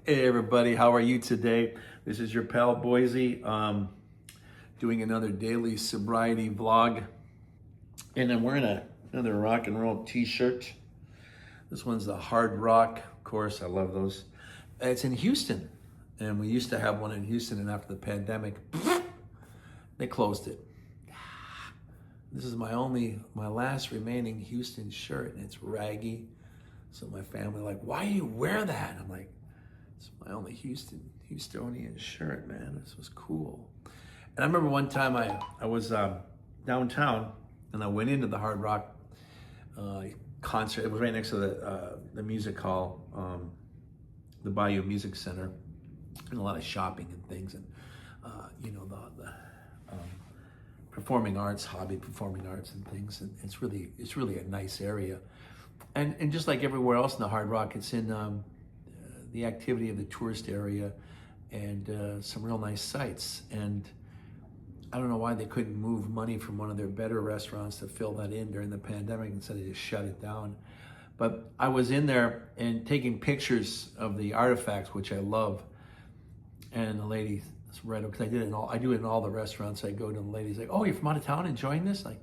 Hey everybody, how are you today? This is your pal Boise, doing another daily sobriety vlog, and I'm wearing another rock and roll t-shirt. This one's the Hard Rock, of course, I love those. It's in Houston, and we used to have one in Houston, and after the pandemic, they closed it. This is my last remaining Houston shirt, and it's raggy. So my family like, why do you wear that? I'm like, it's my only Houstonian shirt, man. This was cool. And I remember one time I was downtown, and I went into the Hard Rock concert. It was right next to the music hall, the Bayou Music Center, and a lot of shopping and things, and the performing arts, hobby performing arts and things. And it's really a nice area. And just like everywhere else in the Hard Rock, it's in the activity of the tourist area and some real nice sights. And I don't know why they couldn't move money from one of their better restaurants to fill that in during the pandemic instead of just shut it down. But I was in there and taking pictures of the artifacts, which I love. And the lady, because I do it in all the restaurants I go to. And the lady's like, "Oh, you're from out of town enjoying this?" Like,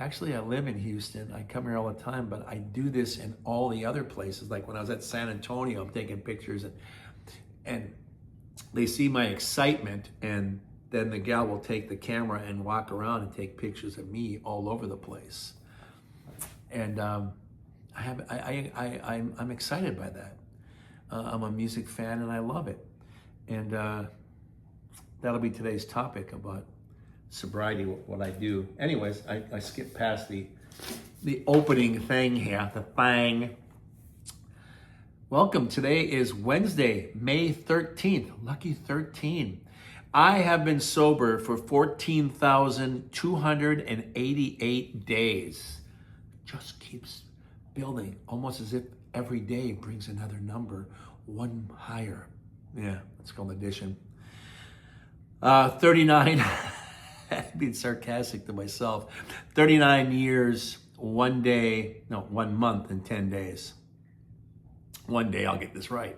actually, I live in Houston. I come here all the time, but I do this in all the other places. Like when I was at San Antonio, I'm taking pictures, and they see my excitement, and then the gal will take the camera and walk around and take pictures of me all over the place. And I'm excited by that. I'm a music fan, and I love it. And that'll be today's topic about sobriety, what I do. Anyways, I skipped past the opening thing here, the thing. Welcome. Today is Wednesday, May 13th. Lucky 13. I have been sober for 14,288 days. Just keeps building, almost as if every day brings another number, one higher. Yeah, it's called addition. 39, being sarcastic to myself, 39 years, 1 month and 10 days. One day I'll get this right.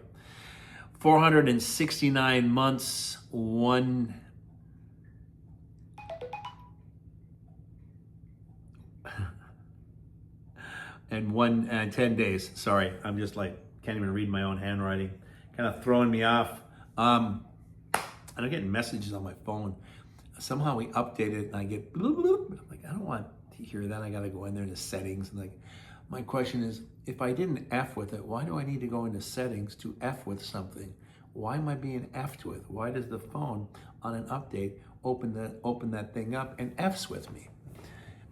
469 months, 10 days. Sorry, I'm just like, can't even read my own handwriting. Kind of throwing me off. And I'm getting messages on my phone. Somehow we updated it and I get bloop, bloop. I'm like, I don't want to hear that. I got to go in there to settings. And like, my question is, if I didn't F with it, why do I need to go into settings to F with something? Why am I being F'd with? Why does the phone on an update open that thing up and F's with me?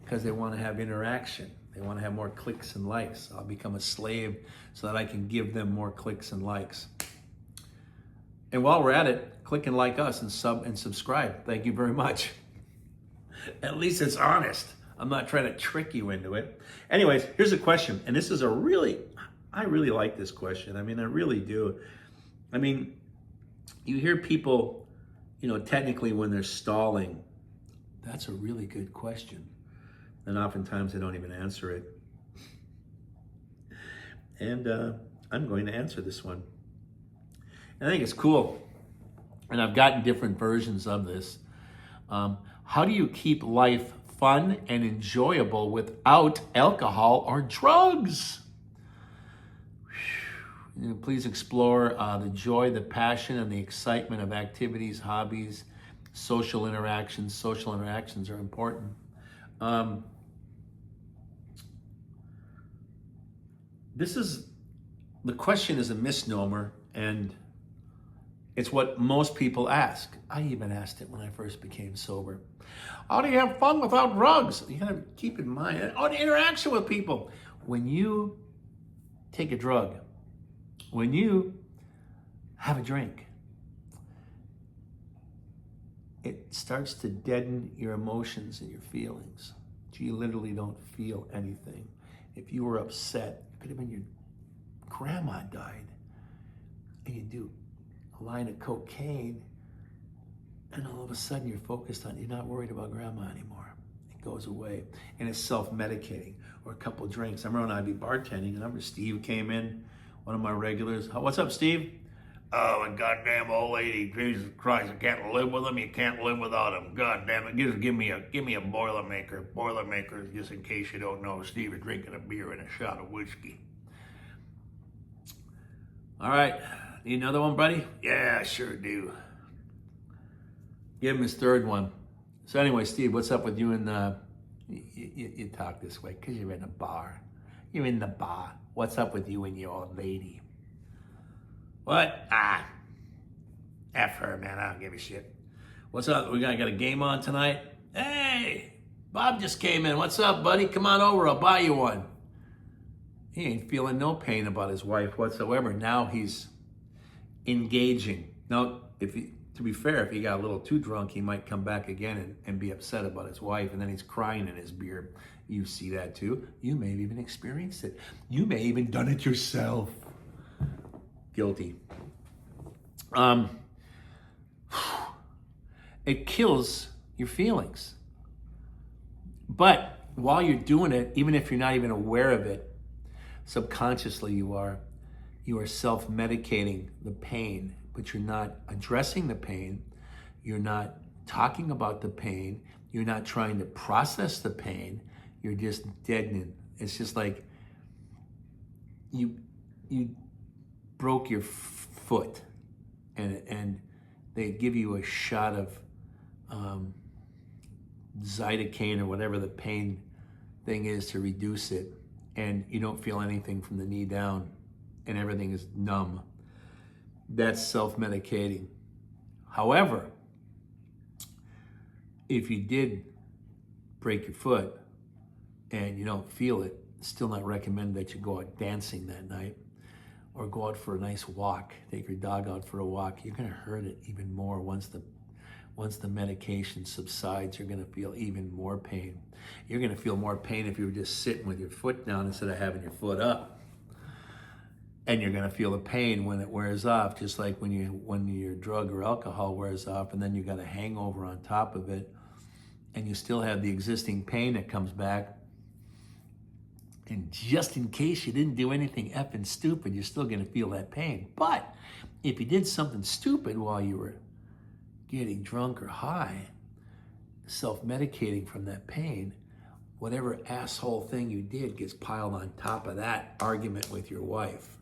Because they want to have interaction. They want to have more clicks and likes. I'll become a slave so that I can give them more clicks and likes. And while we're at it, click and like us and subscribe. Thank you very much. At least it's honest. I'm not trying to trick you into it. Anyways, here's a question. And this is I really like this question. I mean, I really do. I mean, you hear people, technically when they're stalling, that's a really good question. And oftentimes they don't even answer it. And I'm going to answer this one. I think it's cool, and I've gotten different versions of this. How do you keep life fun and enjoyable without alcohol or drugs? Please explore the joy, the passion, and the excitement of activities, hobbies, social interactions. Social interactions are important. The question is a misnomer, and it's what most people ask. I even asked it when I first became sober. How do you have fun without drugs? You gotta keep in mind, the interaction with people. When you take a drug, when you have a drink, it starts to deaden your emotions and your feelings. You literally don't feel anything. If you were upset, it could have been your grandma died, and you do a line of cocaine, and all of a sudden you're focused on, you're not worried about grandma anymore. It goes away, and it's self-medicating. Or a couple of drinks. I remember when I'd be bartending, and I remember Steve came in, one of my regulars. What's up, Steve? Oh, a goddamn old lady! Jesus Christ! I can't live with them. You can't live without them. God damn it! Just give me a Boilermaker. Boilermaker, just in case you don't know, Steve is drinking a beer and a shot of whiskey. All right, need another one, buddy? Yeah, I sure do. Give him his third one. So anyway, Steve, what's up with you and you talk this way because you're in a bar. You're in the bar. What's up with you and your old lady? What? F her, man. I don't give a shit. What's up? We got a game on tonight? Hey, Bob just came in. What's up, buddy? Come on over. I'll buy you one. He ain't feeling no pain about his wife whatsoever. Now he's engaging. Now, to be fair, if he got a little too drunk, he might come back again and be upset about his wife, and then he's crying in his beer. You see that too. You may have even experienced it. You may have even done it yourself. Guilty. It kills your feelings. But while you're doing it, even if you're not even aware of it, subconsciously you are self-medicating the pain, but you're not addressing the pain. You're not talking about the pain. You're not trying to process the pain. You're just deadening. It's just like you broke your foot and they give you a shot of Zydecaine or whatever the pain thing is to reduce it, and you don't feel anything from the knee down and everything is numb. That's self-medicating. However, if you did break your foot and you don't feel it, it's still not recommended that you go out dancing that night or go out for a nice walk. Take your dog out for a walk. You're gonna hurt it even more once the medication subsides. You're gonna feel even more pain. You're gonna feel more pain if you were just sitting with your foot down instead of having your foot up. And you're gonna feel the pain when it wears off, just like when your drug or alcohol wears off, and then you got a hangover on top of it, and you still have the existing pain that comes back. And just in case you didn't do anything effing stupid, you're still gonna feel that pain. But if you did something stupid while you were getting drunk or high, self-medicating from that pain, whatever asshole thing you did gets piled on top of that argument with your wife.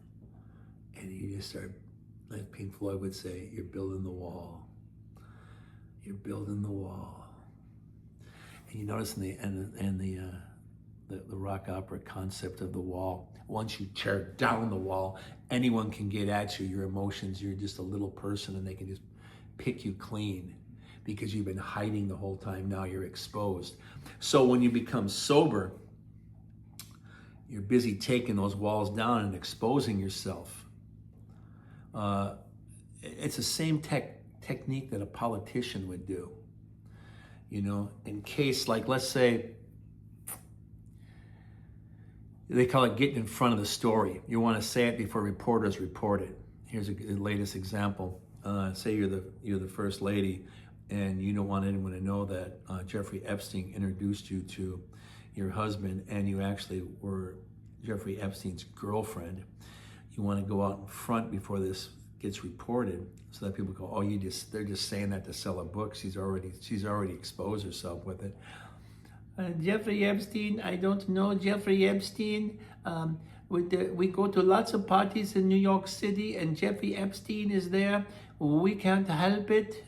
And you just start, like Pink Floyd would say, you're building the wall. You're building the wall. And you notice in the rock opera concept of the wall, once you tear down the wall, anyone can get at you, your emotions. You're just a little person and they can just pick you clean because you've been hiding the whole time. Now you're exposed. So when you become sober, you're busy taking those walls down and exposing yourself. It's the same technique that a politician would do. You know, in case, like, let's say, they call it getting in front of the story. You want to say it before reporters report it. Here's the latest example. Say you're the first lady, and you don't want anyone to know that Jeffrey Epstein introduced you to your husband, and you actually were Jeffrey Epstein's girlfriend. You want to go out in front before this gets reported, so that people go, "Oh, they're just saying that to sell a book. She's already exposed herself with it." Jeffrey Epstein, I don't know Jeffrey Epstein. We go to lots of parties in New York City, and Jeffrey Epstein is there. We can't help it.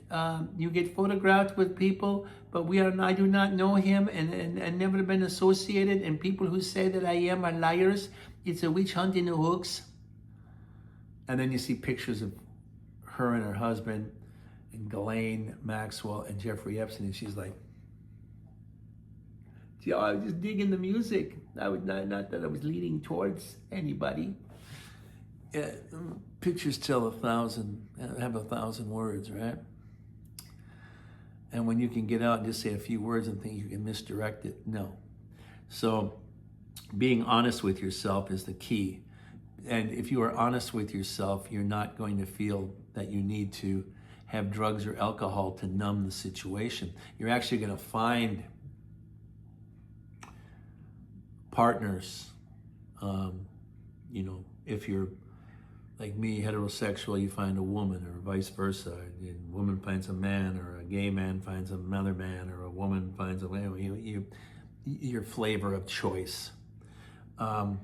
You get photographed with people, but I do not know him and never been associated. And people who say that I am are liars. It's a witch hunt in the hooks. And then you see pictures of her and her husband, and Ghislaine Maxwell and Jeffrey Epstein, and she's like, I was just digging the music. I was not that I was leaning towards anybody. Pictures have 1,000 words, right? And when you can get out and just say a few words and think you can misdirect it, no. So being honest with yourself is the key. And if you are honest with yourself, you're not going to feel that you need to have drugs or alcohol to numb the situation. You're actually going to find partners, if you're like me, heterosexual, you find a woman, or vice versa. A woman finds a man, or a gay man finds another man, or a woman finds a your flavor of choice. I'm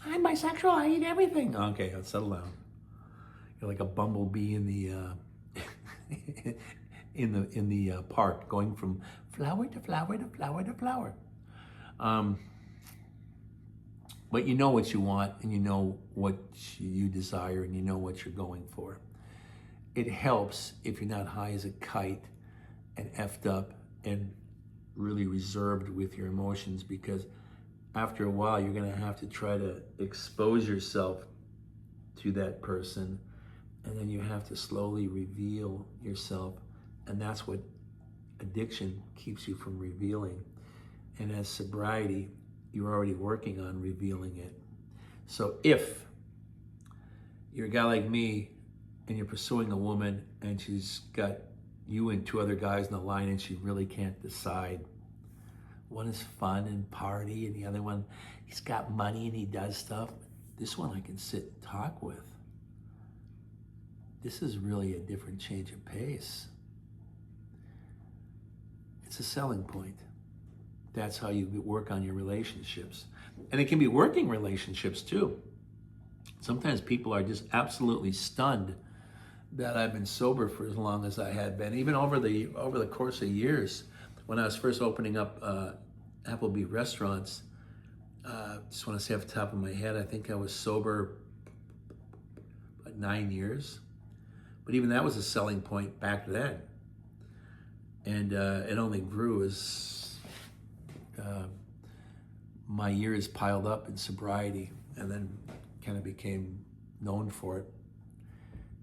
bisexual. I eat everything. Okay, I'll settle down. You're like a bumblebee in the in the park, going from flower to flower to flower to flower. But you know what you want, and you know what you desire, and you know what you're going for. It helps if you're not high as a kite and effed up and really reserved with your emotions, because after a while you're going to have to try to expose yourself to that person, and then you have to slowly reveal yourself, and that's what addiction keeps you from revealing. And as sobriety, you're already working on revealing it. So if you're a guy like me and you're pursuing a woman and she's got you and two other guys in the line and she really can't decide, one is fun and party and the other one, he's got money and he does stuff. This one I can sit and talk with. This is really a different change of pace. It's a selling point. That's how you work on your relationships. And it can be working relationships too. Sometimes people are just absolutely stunned that I've been sober for as long as I had been. Even over the course of years, when I was first opening up Applebee restaurants, just want to say off the top of my head, I think I was sober about 9 years. But even that was a selling point back then. And it only grew as my years piled up in sobriety, and then kind of became known for it.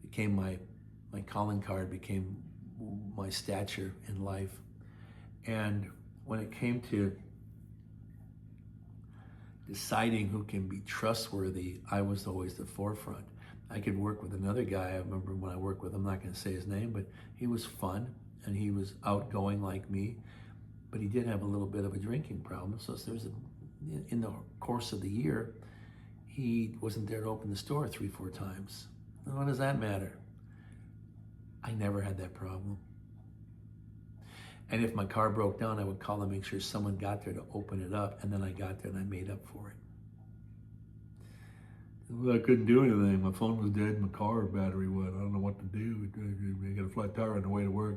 Became my calling card, became my stature in life. And when it came to deciding who can be trustworthy, I was always the forefront. I could work with another guy. I remember when I worked with him, I'm not going to say his name, but he was fun and he was outgoing like me. But he did have a little bit of a drinking problem. So there was in the course of the year, he wasn't there to open the store 3-4 times. And what does that matter? I never had that problem. And if my car broke down, I would call and make sure someone got there to open it up. And then I got there and I made up for it. Well, I couldn't do anything. My phone was dead. My car battery went. I don't know what to do. I got a flat tire on the way to work.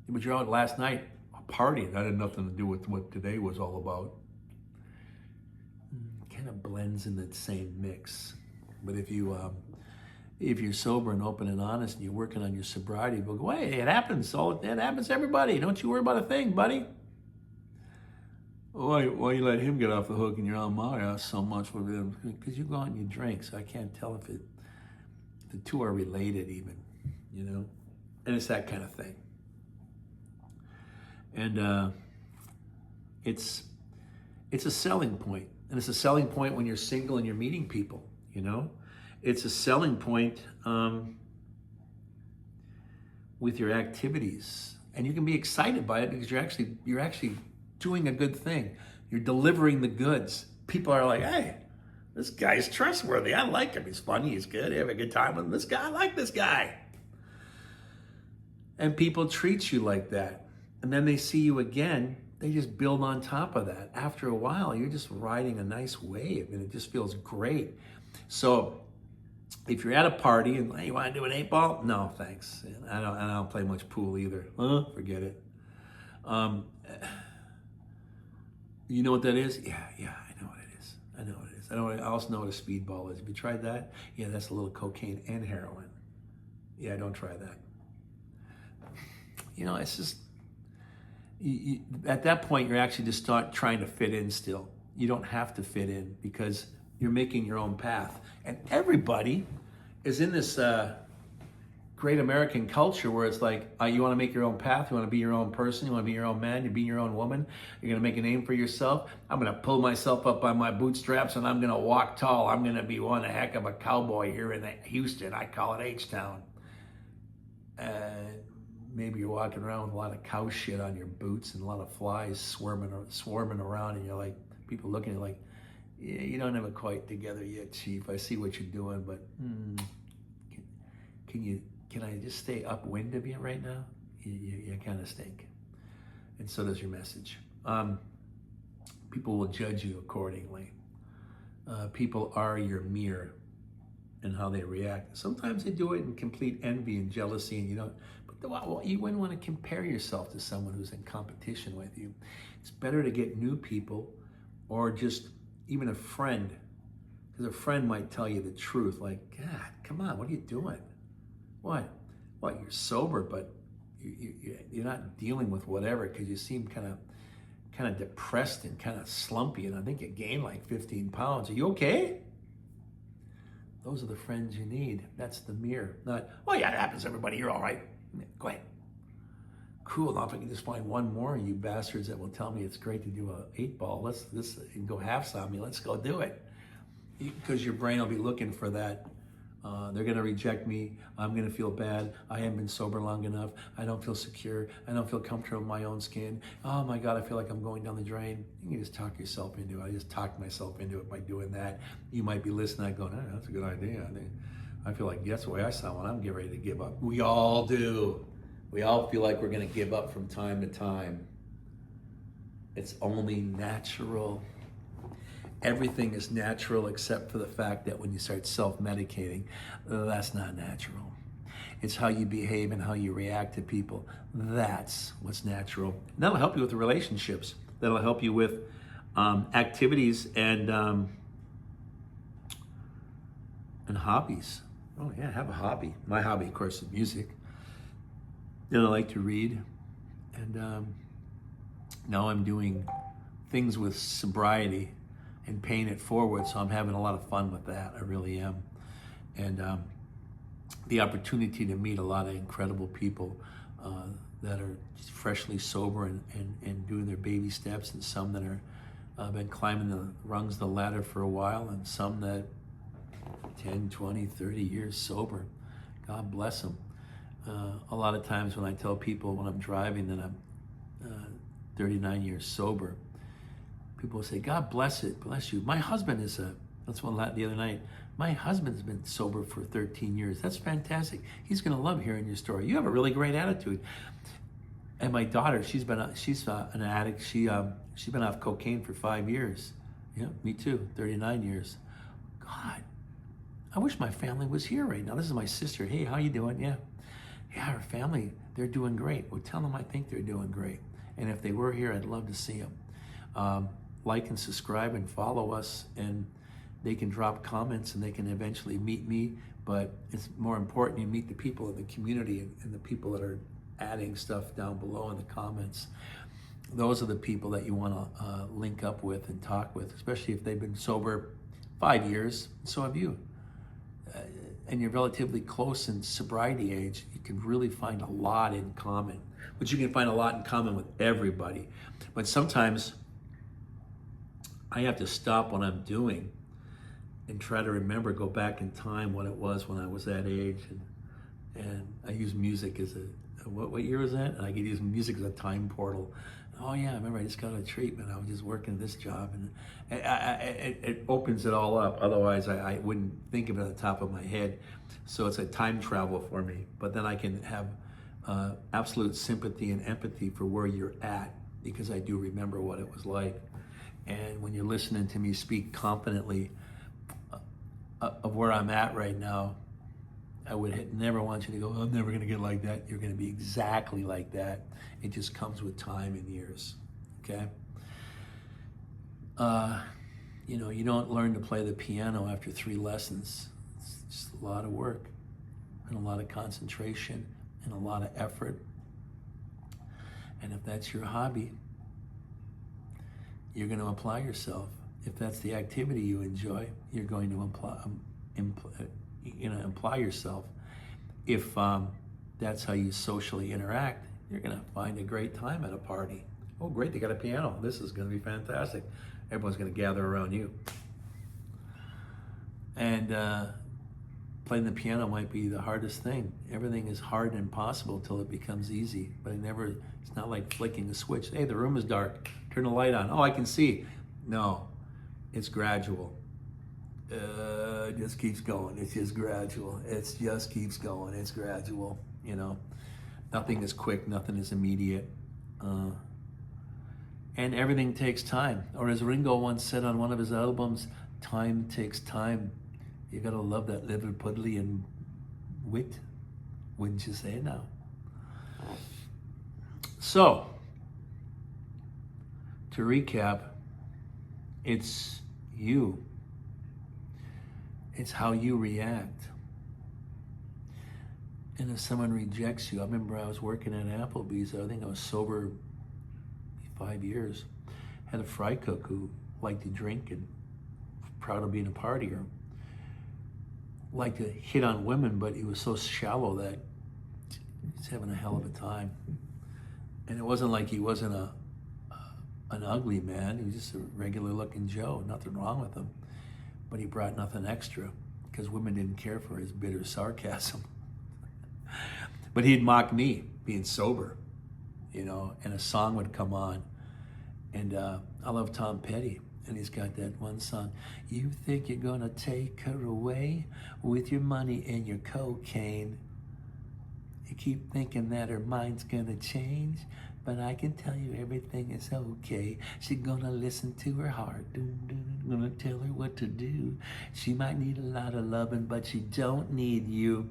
But you're out last night partying. That had nothing to do with what today was all about. Kind of blends in that same mix. But if you're sober and open and honest and you're working on your sobriety, you'll go, hey, it happens. It happens to everybody. Don't you worry about a thing, buddy. Why you let him get off the hook and you're on my ass so much with him? Because you go out and you drink, so I can't tell if the two are related even, you know? And it's that kind of thing. And it's a selling point. And it's a selling point when you're single and you're meeting people, you know? It's a selling point with your activities. And you can be excited by it because you're actually doing a good thing. You're delivering the goods. People are like, hey, this guy's trustworthy. I like him. He's funny. He's good. I have a good time with this guy. I like this guy. And people treat you like that. And then they see you again. They just build on top of that. After a while, you're just riding a nice wave and it just feels great. So if you're at a party and hey, you want to do an 8-ball? No, thanks. I don't play much pool either. Forget it. You know what that is? Yeah, I know what it is. I also know what a speedball is. Have you tried that? Yeah, that's a little cocaine and heroin. Yeah, don't try that. You know, it's just, at that point, you're actually just start trying to fit in still. You don't have to fit in because you're making your own path. And everybody is in this great American culture where it's like, you want to make your own path, you want to be your own person, you want to be your own man, you're being your own woman, you're going to make a name for yourself. I'm going to pull myself up by my bootstraps and I'm going to walk tall. I'm going to be one heck of a cowboy here in Houston. I call it H-Town. Maybe you're walking around with a lot of cow shit on your boots and a lot of flies swarming around and you're like, people looking at you like, yeah, you don't have it quite together yet, Chief. I see what you're doing, but can I just stay upwind of you right now? You kind of stink. And so does your message. People will judge you accordingly. People are your mirror and how they react. Sometimes they do it in complete envy and jealousy, and you don't. But you wouldn't want to compare yourself to someone who's in competition with you. It's better to get new people, or just even a friend, because a friend might tell you the truth. Like, God, come on, what are you doing? What? You're sober, but you're not dealing with whatever because you seem kind of depressed and kind of slumpy, and I think you gained like 15 pounds. Are you okay? Those are the friends you need. That's the mirror. Not, oh yeah, it happens to everybody. You're all right. Go ahead. Cool. Now if I can just find one more of you bastards that will tell me it's great to do a 8-ball, let's go halves on me. Let's go do it. Because your brain will be looking for that. They're going to reject me. I'm going to feel bad. I haven't been sober long enough. I don't feel secure. I don't feel comfortable in my own skin. Oh my God, I feel like I'm going down the drain. You can just talk yourself into it. I just talked myself into it by doing that. You might be listening going, oh, that's a good idea. I feel like that's the way I sound when I'm getting ready to give up. We all do. We all feel like we're going to give up from time to time. It's only natural. Everything is natural except for the fact that when you start self-medicating, that's not natural. It's how you behave and how you react to people. That's what's natural. And that'll help you with the relationships. That'll help you with activities and hobbies. Oh yeah, have a hobby. My hobby, of course, is music. And I like to read. And now I'm doing things with sobriety and paying it forward, so I'm having a lot of fun with that. I really am. And the opportunity to meet a lot of incredible people that are freshly sober and doing their baby steps, and some that are been climbing the rungs of the ladder for a while, and some that 10, 20, 30 years sober. God bless them. A lot of times when I tell people when I'm driving that I'm 39 years sober, people say, God bless it, bless you. My husband is that's one the other night. My husband's been sober for 13 years. That's fantastic. He's gonna love hearing your story. You have a really great attitude. And my daughter, she's an addict. She's been off cocaine for 5 years. Yeah, me too, 39 years. God, I wish my family was here right now. This is my sister. Hey, how you doing? Yeah, her family, they're doing great. Well, tell them I think they're doing great. And if they were here, I'd love to see them. Like and subscribe and follow us, and they can drop comments and they can eventually meet me, but it's more important you meet the people in the community and the people that are adding stuff down below in the comments. Those are the people that you want to link up with and talk with, especially if they've been sober 5 years, so have you. And you're relatively close in sobriety age, you can really find a lot in common. But you can find a lot in common with everybody. But sometimes I have to stop what I'm doing and try to remember, go back in time what it was when I was that age. And I use music as what year was that? And I could use music as a time portal. Oh yeah, I remember I just got a treatment. I was just working this job, and it opens it all up. Otherwise, I wouldn't think of it at the top of my head. So it's a time travel for me. But then I can have absolute sympathy and empathy for where you're at, because I do remember what it was like. And when you're listening to me speak confidently of where I'm at right now, I would never want you to go, I'm never going to get like that. You're going to be exactly like that. It just comes with time and years, okay? You don't learn to play the piano after 3 lessons. It's just a lot of work and a lot of concentration and a lot of effort. And if that's your hobby, you're going to apply yourself. If that's the activity you enjoy, you're going to apply yourself. If that's how you socially interact, you're going to find a great time at a party. Oh, great, they got a piano. This is going to be fantastic. Everyone's going to gather around you. And playing the piano might be the hardest thing. Everything is hard and impossible until it becomes easy. But it's not like flicking a switch. Hey, the room is dark. Turn the light on. Oh, I can see. No. it's gradual. It just keeps going. It's just gradual. It just keeps going. It's gradual. You know, nothing is quick. Nothing is immediate. And everything takes time. Or as Ringo once said on one of his albums, time takes time. You gotta love that Liverpudlian wit. Wouldn't you say now? So, to recap, it's you. It's how you react. And if someone rejects you, I remember I was working at Applebee's. I think I was sober 5 years. Had a fry cook who liked to drink and proud of being a partier. Liked to hit on women, but he was so shallow that he's having a hell of a time. And it wasn't like he wasn't an ugly man. He was just a regular looking Joe. Nothing wrong with him. But he brought nothing extra because women didn't care for his bitter sarcasm. But he'd mock me being sober, you know, and a song would come on. And I love Tom Petty, and he's got that one song. You think you're gonna take her away with your money and your cocaine. You keep thinking that her mind's gonna change, but I can tell you everything is okay. She's gonna listen to her heart, gonna tell her what to do. She might need a lot of loving, but she don't need you.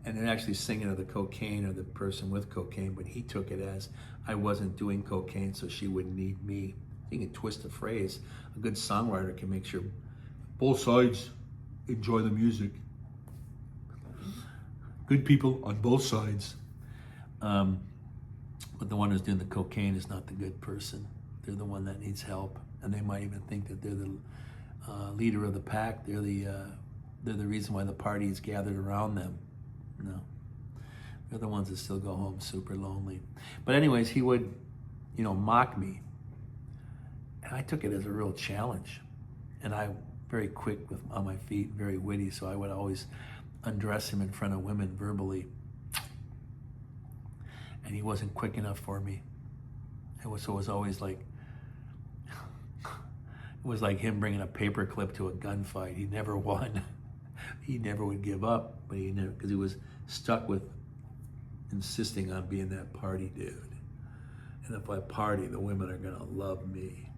And they're actually singing of the cocaine or the person with cocaine, but he took it as I wasn't doing cocaine, so she wouldn't need me. You can twist a phrase. A good songwriter can make sure both sides enjoy the music. Good people on both sides. But the one who's doing the cocaine is not the good person. They're the one that needs help, and they might even think that they're the leader of the pack. They're the reason why the party is gathered around them. No, they're the ones that still go home super lonely. But anyways, he would, you know, mock me, and I took it as a real challenge. And I very quick on my feet, very witty, so I would always undress him in front of women verbally. And he wasn't quick enough for me. It was always like, it was like him bringing a paperclip to a gunfight. He never won. He never would give up, but he never, because he was stuck with insisting on being that party dude. And if I party, the women are gonna love me.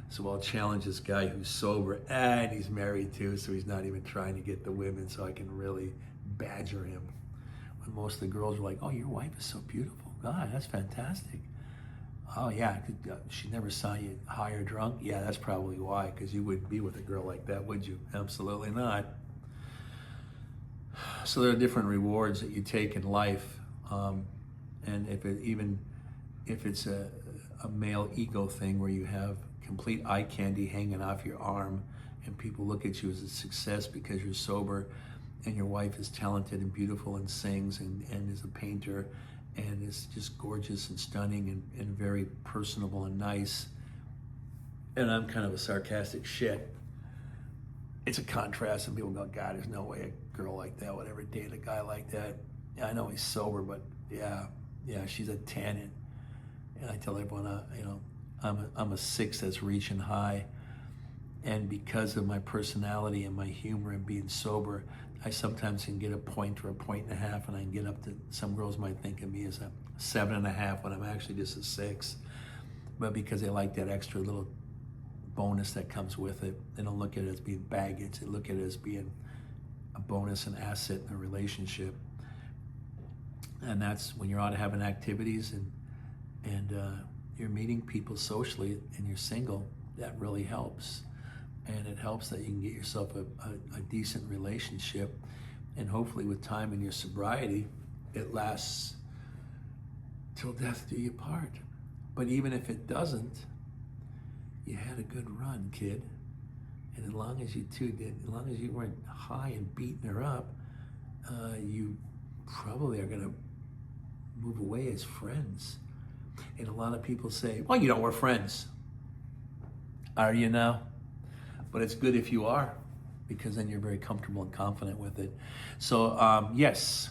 So I'll challenge this guy who's sober and he's married too, so he's not even trying to get the women, so I can really badger him. When most of the girls are like, oh, your wife is so beautiful. God, that's fantastic. Oh yeah, she never saw you high or drunk. Yeah, that's probably why, because you wouldn't be with a girl like that, would you? Absolutely not. So there are different rewards that you take in life, and if it's a male ego thing where you have complete eye candy hanging off your arm, and people look at you as a success because you're sober, and your wife is talented and beautiful and sings and is a painter and is just gorgeous and stunning and very personable and nice, and I'm kind of a sarcastic shit. It's a contrast, and people go, God, there's no way a girl like that would ever date a guy like that. Yeah, I know he's sober, but yeah, she's a 10. And I tell everyone, I'm a 6 that's reaching high. And because of my personality and my humor and being sober, I sometimes can get a point or a point and a half, and I can get up to, some girls might think of me as a 7.5 when I'm actually just a 6. But because they like that extra little bonus that comes with it, they don't look at it as being baggage. They look at it as being a bonus, an asset in a relationship. And that's when you're out having activities and you're meeting people socially and you're single, that really helps. And it helps that you can get yourself a decent relationship, and hopefully with time and your sobriety, it lasts till death do you part. But even if it doesn't, you had a good run, kid. And as long as you two did, as long as you weren't high and beating her up, you probably are gonna move away as friends. And a lot of people say, well, you know, we're friends. Are you now? But it's good if you are, because then you're very comfortable and confident with it. So yes,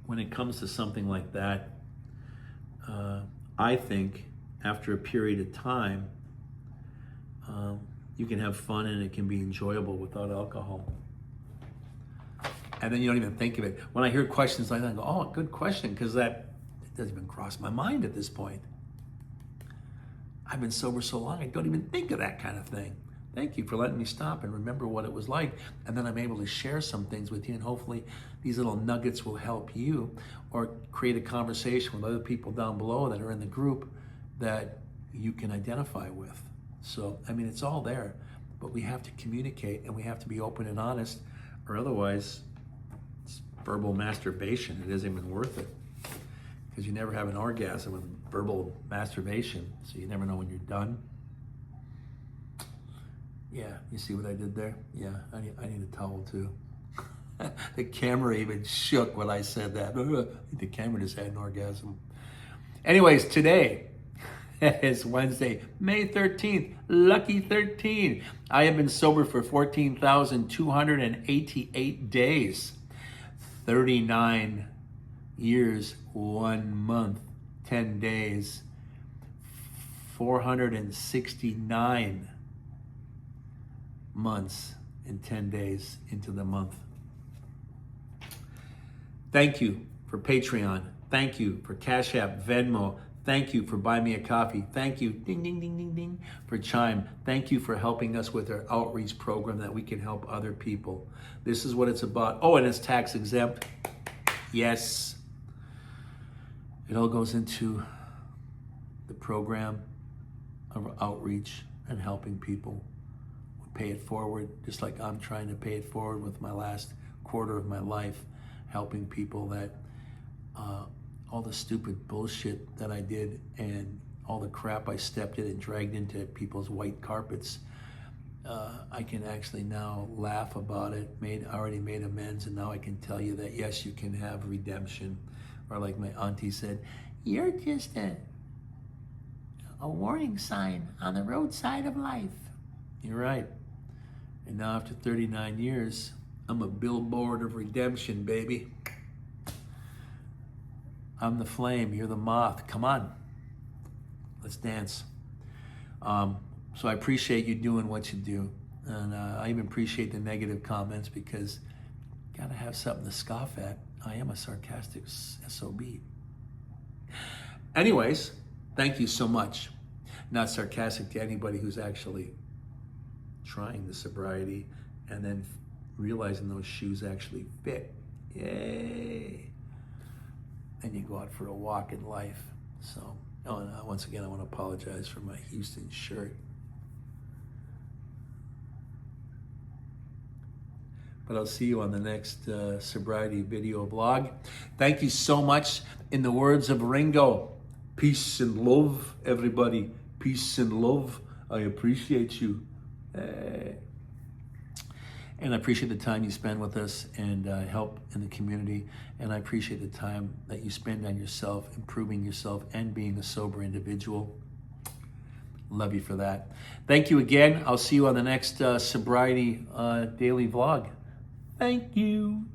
when it comes to something like that, I think after a period of time, you can have fun and it can be enjoyable without alcohol. And then you don't even think of it. When I hear questions like that, I go, oh, good question, because it doesn't even cross my mind at this point. I've been sober so long, I don't even think of that kind of thing. Thank you for letting me stop and remember what it was like. And then I'm able to share some things with you, and hopefully these little nuggets will help you or create a conversation with other people down below that are in the group that you can identify with. So, I mean, it's all there, but we have to communicate and we have to be open and honest, or otherwise it's verbal masturbation. It isn't even worth it, because you never have an orgasm with verbal masturbation, so you never know when you're done. Yeah, you see what I did there? Yeah, I need a towel too. The camera even shook when I said that. I think the camera just had an orgasm. Anyways, today is Wednesday, May 13th, lucky 13. I have been sober for 14,288 days, 39 years, 1 month, 10 days, 469 months and 10 days into the month. Thank you for Patreon. Thank you for Cash App, Venmo. Thank you for Buy Me a Coffee. Thank you, ding, ding, ding, ding, ding, for Chime. Thank you for helping us with our outreach program that we can help other people. This is what it's about. Oh, and it's tax exempt. Yes. It all goes into the program of outreach and helping people. We pay it forward, just like I'm trying to pay it forward with my last quarter of my life, helping people that all the stupid bullshit that I did and all the crap I stepped in and dragged into people's white carpets, I can actually now laugh about it, already made amends, and now I can tell you that yes, you can have redemption. Or like my auntie said, you're just a warning sign on the roadside of life. You're right. And now after 39 years, I'm a billboard of redemption, baby. I'm the flame, you're the moth. Come on, let's dance. So I appreciate you doing what you do. And I even appreciate the negative comments, because you gotta have something to scoff at. I am a sarcastic SOB. Anyways, thank you so much. Not sarcastic to anybody who's actually trying the sobriety and then realizing those shoes actually fit. Yay. And you go out for a walk in life. So, once again, I want to apologize for my Houston shirt. But I'll see you on the next sobriety video blog. Thank you so much. In the words of Ringo, peace and love, everybody. Peace and love. I appreciate you. And I appreciate the time you spend with us and help in the community. And I appreciate the time that you spend on yourself, improving yourself, and being a sober individual. Love you for that. Thank you again. I'll see you on the next sobriety daily vlog. Thank you.